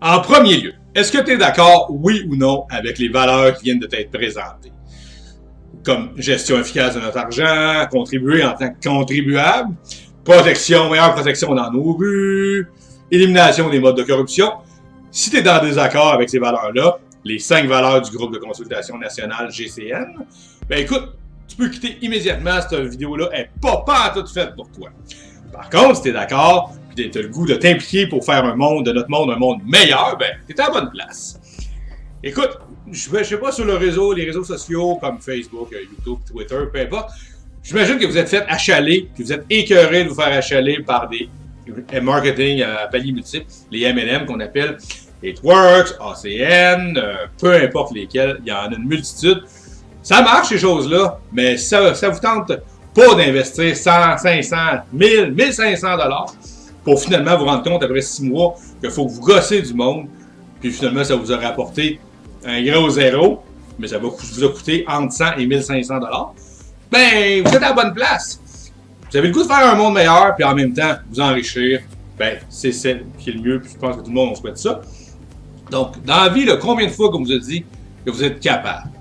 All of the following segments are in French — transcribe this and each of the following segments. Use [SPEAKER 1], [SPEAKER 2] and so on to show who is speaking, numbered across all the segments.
[SPEAKER 1] En premier lieu, est-ce que tu es d'accord, oui ou non, avec les valeurs qui viennent de t'être présentées? Comme gestion efficace de notre argent, contribuer en tant que contribuable, meilleure protection dans nos rues, élimination des modes de corruption. Si tu es dans désaccord avec ces valeurs-là, les 5 valeurs du groupe de consultation nationale GCN, ben écoute, tu peux quitter immédiatement, cette vidéo-là est pas toute faite pour toi. Par contre, si tu es d'accord, et tu as le goût de t'impliquer pour faire de notre monde un monde meilleur, ben, tu es à la bonne place. Écoute, je sais pas sur les réseaux sociaux comme Facebook, YouTube, Twitter, peu importe, j'imagine que vous êtes fait achaler, que vous êtes écœuré de vous faire achaler par des marketing à paliers multiples, les M&M qu'on appelle It-Works, ACN, peu importe lesquels, il y en a une multitude. Ça marche ces choses-là, mais ça vous tente pas d'investir 100, 500, 1000, 1500 $ pour finalement vous rendre compte après 6 mois qu'il faut que vous gossez du monde, puis finalement ça vous aura apporté un gros zéro, mais ça va vous a coûté entre 100 et 1500 $. Ben, vous êtes à la bonne place. Vous avez le goût de faire un monde meilleur, puis en même temps, vous enrichir. Ben, c'est celle qui est le mieux, puis je pense que tout le monde on souhaite ça. Donc, dans la vie, là, combien de fois qu'on vous a dit que vous êtes capable?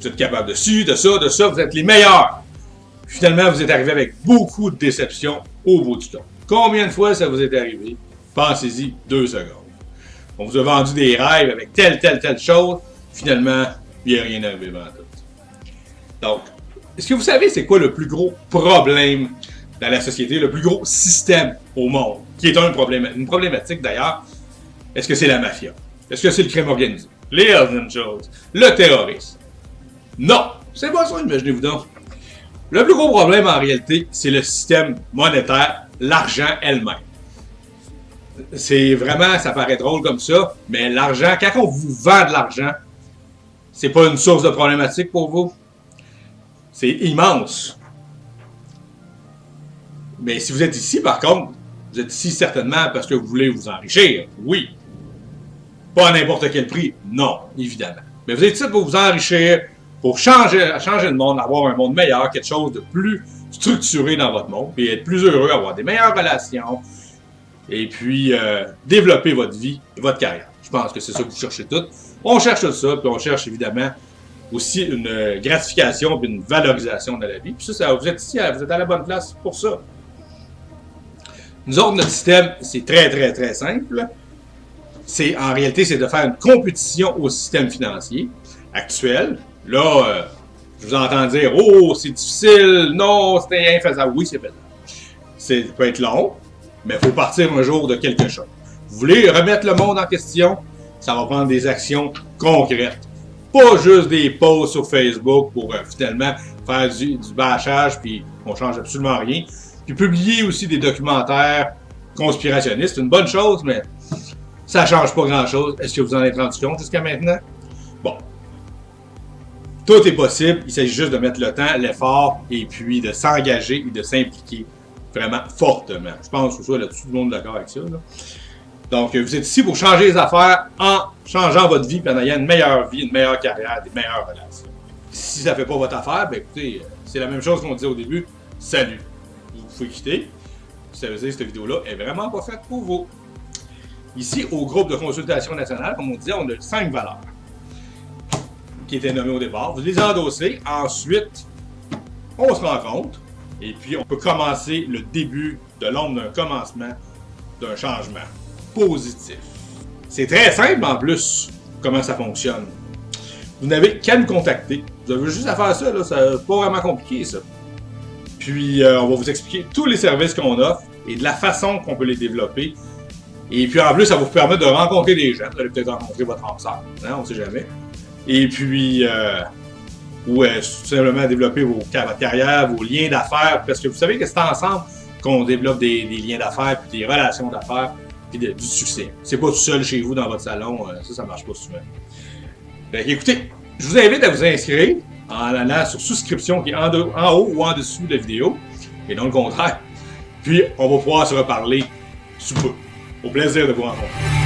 [SPEAKER 1] Vous êtes capable de ci, de ça, vous êtes les meilleurs. Finalement, vous êtes arrivé avec beaucoup de déceptions au bout du compte. Combien de fois ça vous est arrivé? Pensez-y 2 secondes. On vous a vendu des rêves avec telle chose. Finalement, il n'y a rien arrivé avant tout. Donc, est-ce que vous savez c'est quoi le plus gros problème dans la société, le plus gros système au monde, qui est une problématique d'ailleurs? Est-ce que c'est la mafia? Est-ce que c'est le crime organisé? Les Hells Angels? Le terrorisme? Non! C'est pas ça, imaginez-vous donc. Le plus gros problème en réalité, c'est le système monétaire, l'argent elle-même. C'est vraiment, ça paraît drôle comme ça, mais l'argent, quand on vous vend de l'argent, c'est pas une source de problématique pour vous. C'est immense. Mais si vous êtes ici, par contre, vous êtes ici certainement parce que vous voulez vous enrichir. Oui. Pas à n'importe quel prix. Non, évidemment. Mais vous êtes ici pour vous enrichir, pour changer le monde, avoir un monde meilleur, quelque chose de plus structuré dans votre monde, puis être plus heureux, avoir des meilleures relations, et puis développer votre vie et votre carrière. Je pense que c'est ça que vous cherchez toutes. On cherche tout ça, puis on cherche évidemment aussi une gratification puis une valorisation de la vie. Puis ça, vous êtes ici, vous êtes à la bonne place pour ça. Nous autres, notre système, c'est très simple. En réalité, c'est de faire une compétition au système financier actuel. Là, je vous entends dire « Oh, c'est difficile, non, c'est infaisable. » Oui, c'est faisable. Ça peut être long, mais il faut partir un jour de quelque chose. Vous voulez remettre le monde en question? Ça va prendre des actions concrètes. Pas juste des posts sur Facebook pour finalement faire du bâchage puis on change absolument rien. Puis publier aussi des documentaires conspirationnistes, c'est une bonne chose, mais ça change pas grand-chose. Est-ce que vous en êtes rendu compte jusqu'à maintenant? Bon. Tout est possible, il s'agit juste de mettre le temps, l'effort et puis de s'engager et de s'impliquer vraiment fortement. Je pense que là, tout le monde est d'accord avec ça. Là. Donc, vous êtes ici pour changer les affaires en changeant votre vie et en ayant une meilleure vie, une meilleure carrière, des meilleures relations. Si ça ne fait pas votre affaire, ben écoutez, c'est la même chose qu'on disait au début. Salut! Vous pouvez quitter. Ça veut dire que cette vidéo-là est vraiment pas faite pour vous. Ici, au groupe de consultation nationale, comme on disait, on a 5 valeurs qui étaient nommées au départ. Vous les endossez. Ensuite, on se rencontre. Et puis, on peut commencer le début de l'ombre d'un commencement d'un changement positif. C'est très simple en plus, comment ça fonctionne. Vous n'avez qu'à me contacter. Vous avez juste à faire ça, là. C'est pas vraiment compliqué, ça. Puis, on va vous expliquer tous les services qu'on offre et de la façon qu'on peut les développer. Et puis, en plus, ça va vous permettre de rencontrer des gens. Vous allez peut-être rencontrer votre âme sœur, hein, on ne sait jamais. Et puis, ou tout simplement développer votre carrière, vos liens d'affaires, parce que vous savez que c'est ensemble qu'on développe des liens d'affaires, puis des relations d'affaires, puis du succès. C'est pas tout seul chez vous dans votre salon, ça marche pas souvent. Donc, écoutez, je vous invite à vous inscrire en allant sur souscription qui est en haut ou en dessous de la vidéo, et non le contraire. Puis, on va pouvoir se reparler sous peu. Au plaisir de vous rencontrer.